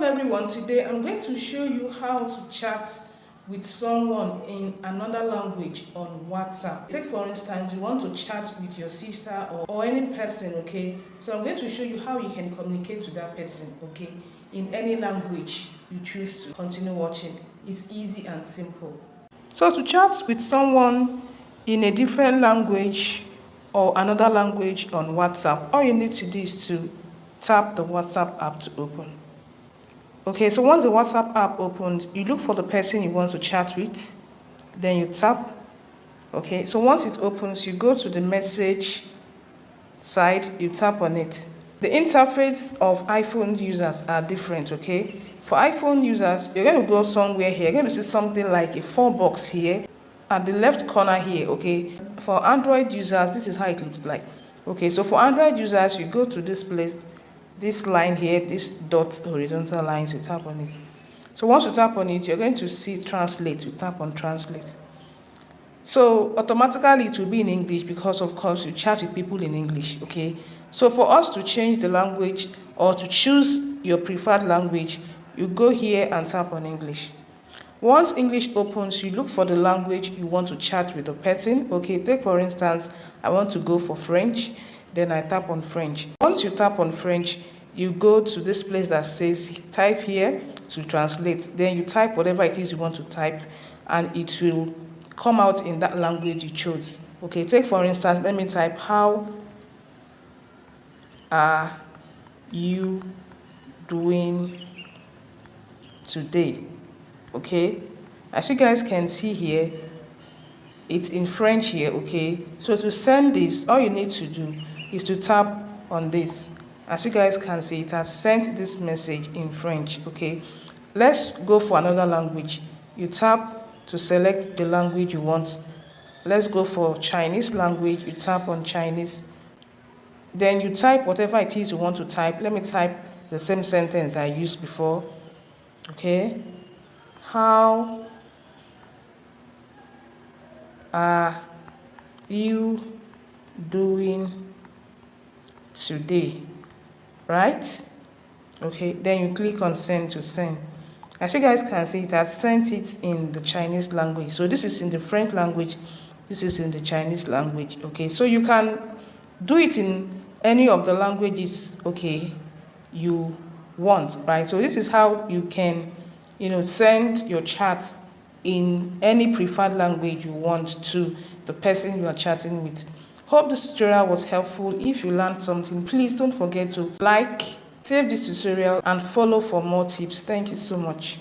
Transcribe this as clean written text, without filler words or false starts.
everyone, today I'm going to show you how to chat with someone in another language on WhatsApp. Take for instance, you want to chat with your sister or any person, okay? So I'm going to show you how you can communicate to that person, okay? In any language you choose to. Continue watching. It's easy and simple. So to chat with someone in a different language or another language on WhatsApp, all you need to do is to tap the WhatsApp app to open. Okay, so once the WhatsApp app opens, you look for the person you want to chat with, then you tap. Okay, so once it opens, you go to the message side, you tap on it. The interface of iPhone users are different, okay? For iPhone users, you're going to go somewhere here. You're going to see something like a 4-box here at the left corner here, okay? For Android users, this is how it looks like. Okay, so for Android users, you go to this place, this line here, this dot horizontal lines, you tap on it. So once you tap on it, you're going to see translate. You tap on translate. So automatically it will be in English because of course you chat with people in English, okay? So for us to change the language or to choose your preferred language, you go here and tap on English. Once English opens, you look for the language you want to chat with the person. Okay, take for instance, I want to go for French, then I tap on French. Once you tap on French, you go to this place that says type here to translate. Then you type whatever it is you want to type and it will come out in that language you chose. Okay, take for instance, let me type, how are you doing today? Okay, as you guys can see here, it's in French here, okay? So to send this, all you need to do is to tap on this. As you guys can see, it has sent this message in French, okay? Let's go for another language. You tap to select the language you want. Let's go for Chinese language. You tap on Chinese. Then you type whatever it is you want to type. Let me type the same sentence I used before, okay? How are you doing today? Right? Okay, then you click on send to send. As you guys can see, it has sent it in the Chinese language. So this is in the French language, this is in the Chinese language. Okay, so you can do it in any of the languages, okay, you want, right? So this is how you can, send your chat in any preferred language you want to the person you are chatting with. Hope this tutorial was helpful. If you learned something, please don't forget to like, save this tutorial and follow for more tips. Thank you so much.